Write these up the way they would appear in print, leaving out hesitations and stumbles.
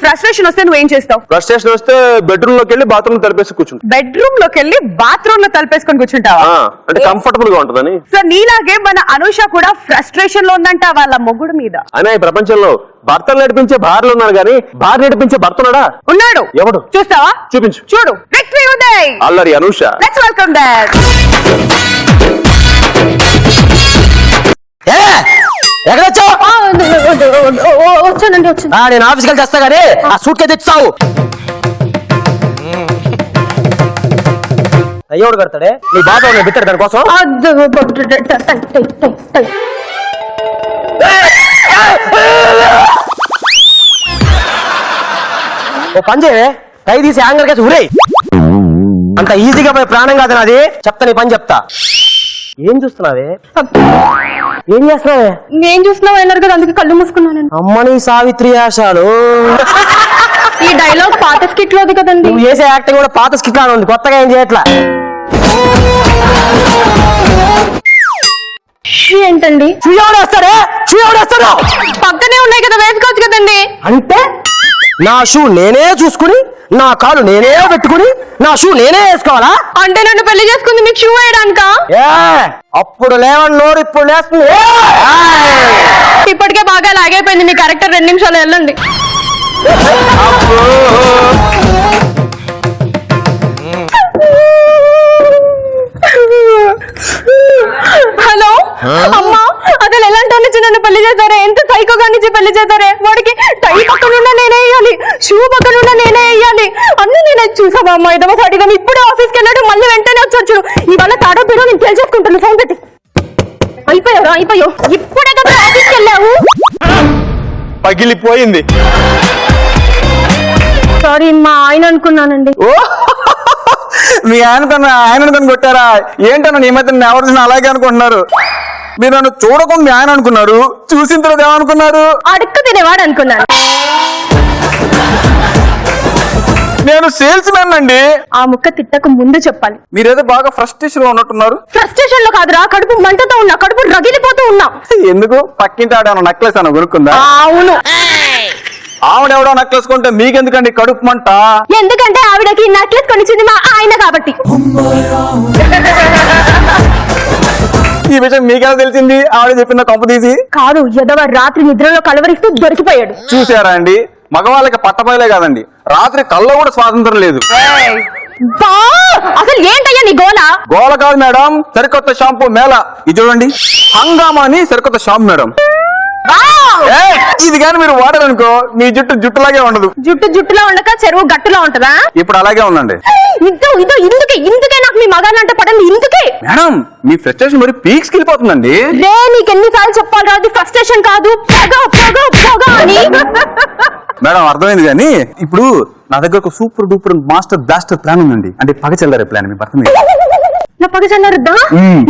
Frustration వస్తే నువ్వేం చేస్తావు? ఫ్రస్ట్రేషన్ వస్తే బెడ్రూమ్ లోకి వెళ్ళి బాత్రూమ్ లో తలపేసి కూర్చుంటా. బెడ్రూమ్ లోకి వెళ్ళి బాత్రూమ్ లో తలపేసుకొని కూర్చుంటావా? అంటే కంఫర్టబుల్ గా ఉంటదని. సో నీలాగే మన అనూష కూడా ఫ్రస్ట్రేషన్ లో ఉందంట వాళ్ళ మొగుడు మీద. అయినా ఈ ప్రపంచంలో భర్తలు నడిపించే భార్యలు ఉన్నారు కానీ భార్య నడిపించే భర్త ఉన్నాడు. ఎవడు? చూస్తావా? చూపించు. చూడు. విక్టరీ ఉదయ్, అల్లరి అనూష. Let's welcome that. వచ్చానండి. నేను ఆఫీస్కి వెళ్ళి తెస్తా గానీ ఆ సూట్ కేసు తెచ్చావు. అయ్యోడు కడతాడే నీ బాబా బిట్టాడు దానికోసం. ఓ పని చేయవే, కై తీసి యాంగర్ కేసి ఉరే. అంత ఈజీగా పోయి ప్రాణం కాదు నాది. చెప్తా నీ పని చెప్తా. ఏం చూస్తున్నావే? ఏం చేస్తున్నావే? నేను చూస్తున్నావు అన్నారు కదా, అందుకే కళ్ళు మూసుకున్నాను. అమ్మని సావిత్రి ఆశాలు. ఈ డైలాగ్ పాత స్కిట్ లోది కదండి. నువ్వు చేసే యాక్టింగ్ కూడా పాత స్కిట్ లాగా ఉంది, కొత్తగా ఏం చేయట్లా. ఏంటండి చూడేస్తాడే? చూడేస్తాడు. పక్కనే ఉన్నాయి కదా, వేసుకోవచ్చు కదండి. అంటే నా షూ నేనే చూసుకుని, నా కాలు నేనే పెట్టుకుని, నా షూ నేనే వేసుకోవాలా? అంటే నన్ను పెళ్లి చేసుకుంది మీకు షూ వేయడానికా? అప్పుడు లేవని నోరు ఇప్పుడు లేస్తుంది. ఇప్పటికే బాగా లాగైపోయింది మీ క్యారెక్టర్. 2 నిమిషాలు వెళ్ళండి. హలో అమ్మా, అసలు ఎలాంటి నుంచి నన్ను పెళ్లి చేశారే? ఎంత సైకోగా నుంచి పెళ్లి చేశారే? వాడికి టై పక్కనున్నా నేనే వేయాలి, షూ పక్కనున్నా నేనే వేయాలి, అన్ని నేనే. చూసావా అమ్మా, ఇదమ్మా సాటిగా ఇప్పుడే ఆఫీస్కి వెళ్ళాడు, మళ్ళీ వెంటనే వచ్చి ఇవాళ తాడో పేరు నేను తెలిసేసుకుంటాను. ఫోన్ పెట్టి అయిపోయావు. ఇప్పుడే కదా ఆఫీస్కి వెళ్ళావు. పగిలిపోయింది. సారీ, మా ఆయన అనుకున్నానండి. మీ ఆయన కొట్టారా ఏంటన్నా? ఈ మధ్య ఎవరు చూసినా అలాగే అనుకుంటున్నారు. మీరు నన్ను చూడకుండా మీ ఆయన అనుకున్నారు, చూసిన తర్వాత ఏమనుకున్నారు? అడుక్కు తినేవాడు అనుకున్నాను. నేను సేల్స్ మ్యాన్ అండి. ఆ ముక్క తిట్టకు ముందు చెప్పాలి. మీరేదో బాగా ఫ్రస్ట్రేషన్ లో ఉన్నట్టున్నారు. ఫ్రస్ట్రేషన్ లో కాదురా, కడుపు మంటతో ఉన్నా, కడుపు రగిలిపోతూ ఉన్నా. ఎందుకు? పక్కింటి ఆడ నెక్లెస్ అన్న కొనుక్కుందా? అవును. ఆవిడెవడో నెక్లెస్ కొంటే మీకెందుకండి కడుపు మంట? ఎందుకంటే ఆవిడకి నెక్లెస్ కొనిచ్చింది మా ఆయన కాబట్టి. ఈ విషయం మీకెలా తెలిసింది? ఆవిడ చెప్పిందా కొంప తీసి? కాదు, ఎదవ రాత్రి నిద్రలో కలవరిస్తూ దొరికిపోయాడు. చూసారా అండి, మగవాళ్ళకి పట్టపైలే కాదండి, రాత్రి కల్లో కూడా స్వాతంత్రం లేదు. అసలు ఏంటయ్యా నీ గోల? గోల కాదు మేడం, సరికొత్త షాంపూ మేళ. ఇది చూడండి, హంగామా అని సరికొత్త షాంపూ మేడం. ఇది కానీ మీరు వాడారనుకో మీ జుట్టులాగే ఉండదు. జుట్టులా ఉండక చెరువు గట్టులా ఉంటదా? ఇప్పుడు అలాగే ఉందండి. ఇందుకే నాకు మీ మగాళ్ళంటే పడండి. ఇందుకే మేడం మీ ఫ్రస్ట్రేషన్ మరి పీక్స్ వెళ్ళిపోతుందండి. రే, నీకు ఎన్నిసార్లు చెప్పాలి రా, అది ఫ్రస్ట్రేషన్ కాదు, పొగ అని. మేడం అర్థమైంది, కానీ ఇప్పుడు నా దగ్గర ఒక super duper master blaster plan ఉందండి. అంటే పగ చల్లారే ప్లాన్. మీ భర్త మీద నా పగ చల్లారుద్దా?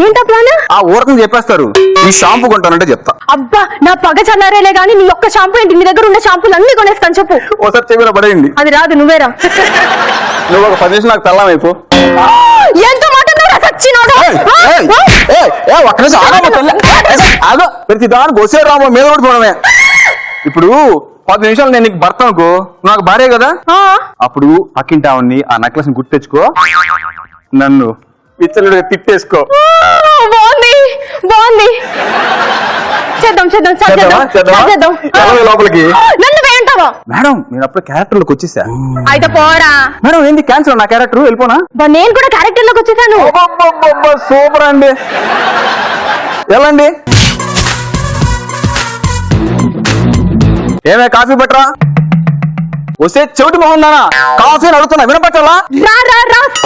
ఏంటా ప్లాన్? ఆ ఊరకం చెప్పేస్తారు. ఈ షాంపూ కొంటానంటే చెప్తా. అబ్బా, నా పగ చల్లారేలే గానీ నీ ఒక్క షాంపూ ఏంటి? నీ దగ్గర ఉన్న షాంపూలు అన్ని కొనేస్తాను, చెప్పు. ఓసారి చెవిలో పడేయండి. అది రాదు, నువ్వేరా. నువ్వు ఒక 10 నిమిషాలు నాకు పెళ్ళాం అయిపో. ఎంత మాట ప్రతి దానికి వచ్చే రామో మీద కూడా పోవడమే. ఇప్పుడు 10 నిమిషాలు నేను నీకు భర్త అనుకో, నాకు భార్య కదా. అప్పుడు పక్కింటావని ఆ నెక్లెస్ గుర్తు తెచ్చుకో, నన్ను పిచ్చలుడిగా తిట్టేసుకో. బాగుంది. చేద్దాం. లోపలికి నన్ను వేయంటావా? మేడం నేను అప్పుడు క్యారెక్టర్ లోకి వచ్చేసా. అయితే పోరా. మేడం ఏంటి క్యాన్సర్? నా క్యారెక్టర్ వెళ్ళిపోనా? నేను కూడా క్యారెక్టర్ లోకి వచ్చేసాను. సూపర్ అండి, వెళ్ళండి. ఏమే కాఫీ పట్టరా? వస్తే చెవిటి మొహం దానా కాఫీ అడుగుతున్నా, వినపట్టాలా?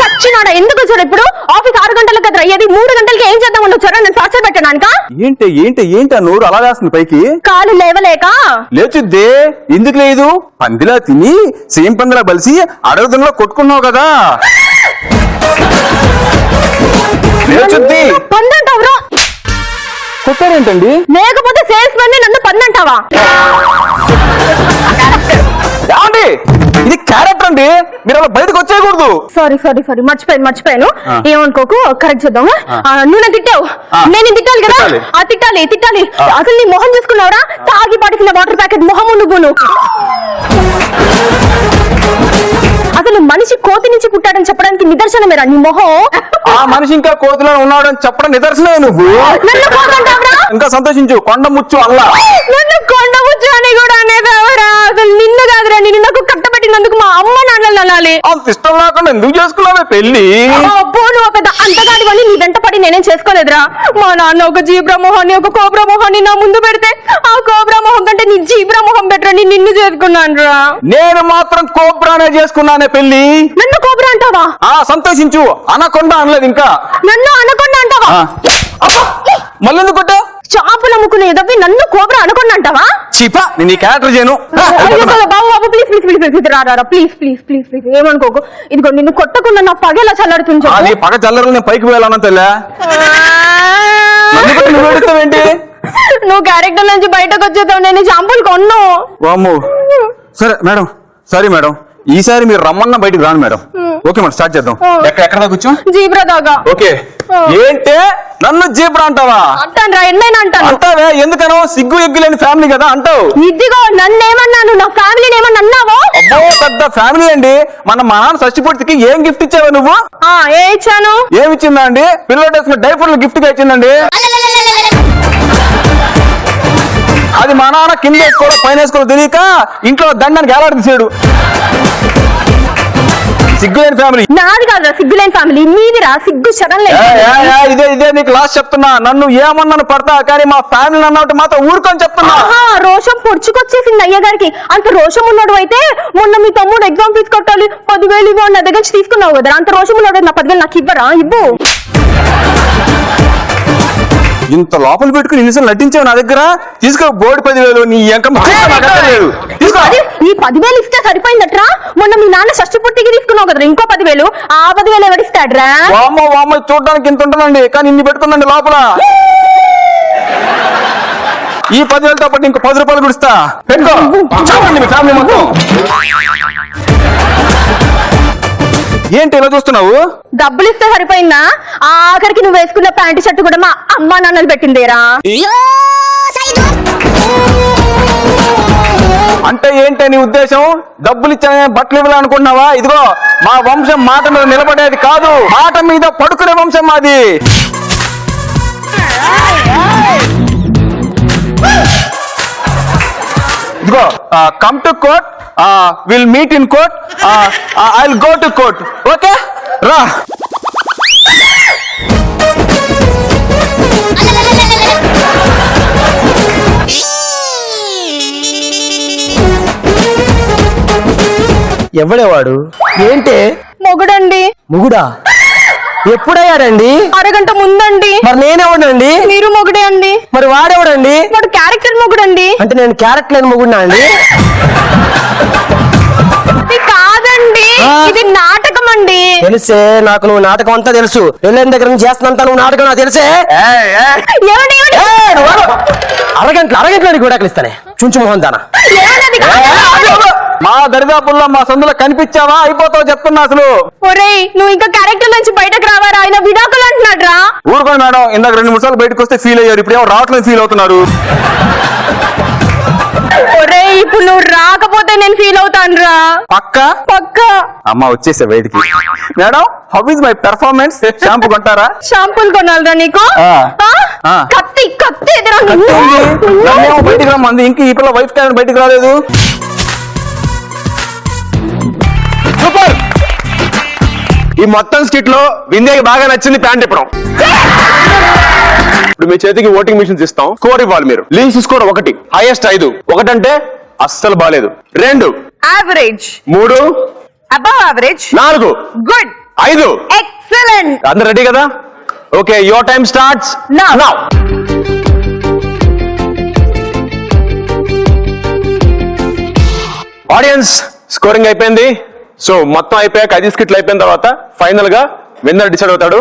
వచ్చినాడా? ఎందుకు వచ్చాడు? ఇప్పుడు ఆఫీస్ 6 గంటలకు కదా అయ్యేది, 3 గంటలకి ఏం చేద్దాం వచ్చారా? నేను టార్చర్ పెట్టడానికా? ఏంటి నోరు అలా వేస్తుంది పైకి? కాలు లేవలేక లేచుద్దే. ఎందుకు లేదు? పందిలా తిని సేమ్ పందిలా బలిసి అడగదులో కొట్టుకున్నావు కదా. లేచుద్ది. పందంటావురా? కొట్టారేంటండి? లేకపోతే సేల్స్ మెన్ నన్ను పందంటావా? ఇది క్యారెక్టర్ అండి, మీరు అలా బయటకు వచ్చేయకూడదు. కాదు. సారీ మర్చిపోయాను ఏమనుకోకు, కరెక్ట్ చేద్దాం. నువ్వు నన్ను తిట్టావు, నేను తిట్టాలి కదా. తిట్టాలి. అసలు నీ మొహం చూసుకున్నావురా? తాగి పడికిన వాటర్ ప్యాకెట్ మొహము నువ్వును. అసలు మనిషి కోతి నుంచి పుట్టాడని చెప్పడానికి నిదర్శనమేరా నీ మొహం. ఆ మనిషి ఇంకా కోతిలో ఉన్నాడు అని చెప్పడం నిదర్శనమే నువ్వు. నన్ను కోతంటావురా? ఇంకా సంతోషించు, కొండ ముచ్చు అల్లా. నన్ను కొండ ముచ్చు అని కూడా అనేదావరా? అసలు నిన్ను కాదురా, నిన్ను నాకు కట్టబెట్టినందుకు మా అమ్మ నాన్నలు అనాలి. అంత ఇష్టం లేకుండా ఎందుకు చేసుకున్నావే పెళ్లి? అబ్బో, నువ్వు పెద్ద అంతగాడి వల్ల నీ వెంట పడి నేనేం చేసుకోలేదురా. మా నాన్న ఒక జీబ్రా మొహాన్ని ఒక కోబ్రా మొహాన్ని నా ముందు పెడితే ఆ కోబ్రా మొహం కంటే నీ జీబ్రా మొహం బెటర్ అని నిన్ను చేసుకున్నాను రా. నేను మాత్రం కోబ్రానే చేసుకున్నానే పెళ్లి. నన్ను కోబ్రా అంటావా? సంతోషించు, అనకొండ అనలేదు ఇంకా. నన్ను అనకొండ అంటావా? మళ్ళీ ఎందుకు కొట్టా? చేపలు అమ్ముకునే ఎదవి నన్ను కోబ్రా అనకొండ అంటావా? చీపా, నేను ఈ క్యారెక్టర్ చేయను. బాబు ప్లీజ్ ఏమనుకోకు. ఇదిగో నిన్ను కొట్టకుండా నా పగేలా చల్లారుతుంది. అది పగ చల్లరు, నేను పైకి వెళ్ళాను తెల్లా. ఏంటి నువ్వు క్యారెక్టర్ నుంచి బయటకు వచ్చేద్దావు, నేను షాంపూలు కొన్ను. సరే మేడం, సారీ మేడం, ఈసారి మీరు రమ్మన్నా బయటకు రాను మేడం. ఓకే మేడం, స్టార్ట్ చేద్దాం. ఎక్కడ దాకా వచ్చాం? జీబ్రా దాకా. ఓకే. ఏంటే నన్ను జీబ్రా అంటావా? అంటాను రా, ఎన్నైనా అంటాను. అంటావే, ఎందుకనో? సిగ్గు ఎగ్గు లేని ఫ్యామిలీ కదా అంటావు. ఇదిగో నన్నేమన్నాను, నా ఫ్యామిలీని ఏమన్నా అన్నావో? అబ్బో, పెద్ద ఫ్యామిలీ అండి. మా నాన్న షష్టి పూర్తికి ఏం గిఫ్ట్ ఇచ్చావా నువ్వు? ఏ ఇచ్చాను? ఏమి ఇచ్చిందా అండి? పిల్లలు వేసుకున్న డైఫర్లు గిఫ్ట్ గా ఇచ్చిందండి. అది మా నాన్న కింద వేసుకోవడం పైన వేసుకోవడం తెలియక ఇంట్లో దండానికి ఏలాడదీసాడు. సిగ్గులేని ఫ్యామిలీ. నాది కాదురా సిగ్గులేని ఫ్యామిలీ, మీదిరా సిగ్గు శరం లేదు. ఇదే నీకు లాస్ట్ చెప్తున్నా. నన్ను ఏమన్నాను పడతా, కానీ మా ఫ్యామిలీ అన్నట్టు మాత్రం ఊరుకొని చెప్తున్నా. రోషం పొడుచుకొచ్చేసింది అయ్య గారికి. అంత రోషం ఉన్నాడు అయితే మొన్న మీ తమ్ముడు ఎగ్జామ్ ఫీజు కట్టాలి 10,000 ఇవ్వ నా దగ్గర నుంచి తీసుకున్నావు కదా. అంత రోషం ఉన్నాడు, నా 10,000 నాకు ఇవ్వరా? ఇవ్వు. ఇంత లోపల పెట్టుకుని ఇన్నిసార్లు నటించావు నా దగ్గర. తీసుకో బోర్డు 10,000. నీ ఎంకం లేదు. ఈ 10,000 ఇస్తే సరిపోయిందట్రా. మొన్న మీ నాన్న షష్టి పూర్తికి తీసుకున్నావు కదా, ఇంకో 10,000. ఆ 10,000 ఎవరిస్తాడ్రా? వామ్మ చూడడానికి ఇంత ఉంటుందండి, కానీ ఇన్ని పెట్టుకుందండి లోపల. ఈ 10,000తో పాటు ఇంకో 10 రూపాయలు గుడిస్తా. పెట్టుకో, చూడండి మీ ఫ్యామిలీ మొత్తం. ఏంటి ఇలా చూస్తున్నావు? డబ్బులు ఇస్తే సరిపోయిందా? ఆఖరికి నువ్వు వేసుకున్న ప్యాంటు షర్ట్ కూడా మా అమ్మా నాన్నలు పెట్టిందేరా. అంటే ఏంటి నీ ఉద్దేశం? డబ్బులు ఇచ్చానే బట్టలు ఇవ్వాలనుకుంటున్నావా? ఇదిగో, మా వంశం మాట మీద నిలబడేది కాదు, మాట మీద పడుకునే వంశం మాది. ఇదిగో, come to court, will meet in court, I will go to court. Okay, రా. ఎవడేవాడు? ఏంటే? మొగుడండి. మొగుడా? ఎప్పుడయ్యాడండి? అరగంట ముందండి. మరి నేనెవడండి? మీరు మొగుడే అండి. మరి వాడెవడండి? వాడు క్యారెక్టర్ మొగుడండి. అంటే నేను క్యారెక్టర్ లేని మొగుడినా అండి? కాదండి, ఇది నాటకం అండి. తెలిసే నాకు, నువ్వు నాటకం అంతా తెలుసు. వెళ్ళిన దగ్గర నుంచి చేస్తున్నంత నువ్వు నాటకం నాకు తెలిసే. అరగంటలో కూడా ఇస్తానే చుంచు మోహన్ దానా. మా దరిదాపుల్లో మా సందులో కనిపించావా అయిపోతావు చెప్తున్నా. అసలు ఒరేయ్, నువ్వు ఇంకా క్యారెక్టర్ నుంచి బయటకు రావారా? ఆయన విడాకులు అంటున్నాడు రా. ఊరుకోండి మేడం, ఇందాక 2-3 సార్లు బయటకు వస్తే ఫీల్ అయ్యారు, ఇప్పుడు ఏమో రావట్లేదు ఫీల్ అవుతున్నారు. ఒరేయ్, ఇప్పుడు నువ్వు రాకపోతే నేను ఫీల్ అవుతాను రా. పక్కా. అమ్మ వచ్చేసా బయటికి. Madam, how is my performance? Shampoo కొంటారా? షాంపూలు కొనాలరా నీకు? కత్తి బయటికి రమ్మంది, ఇంక ఈ పిల్ల వైఫ్ క్యారెక్టర్ బయటికి రాలేదు. సూపర్. ఈ మొత్తం స్కిట్ లో విందేకి బాగా నచ్చింది ప్యాంట్ ఇప్పడం. ఇప్పుడు మీ చేతికి ఓటింగ్ మిషన్స్ ఇస్తాం, స్కోర్ ఇవ్వాలి మీరు. Least score 1, highest 5. 1 అంటే అస్సలు బాలేదు, 2 average, 3 above average, 4 good, 5 excellent. అందరు రెడీ కదా? Okay, your time starts now. Audience, scoring అయిపోయింది. సో మొత్తం అయిపోయాక 5 స్కిట్లు అయిపోయిన తర్వాత ఫైనల్ గా విన్నర్ డిసైడ్ అవుతాడు.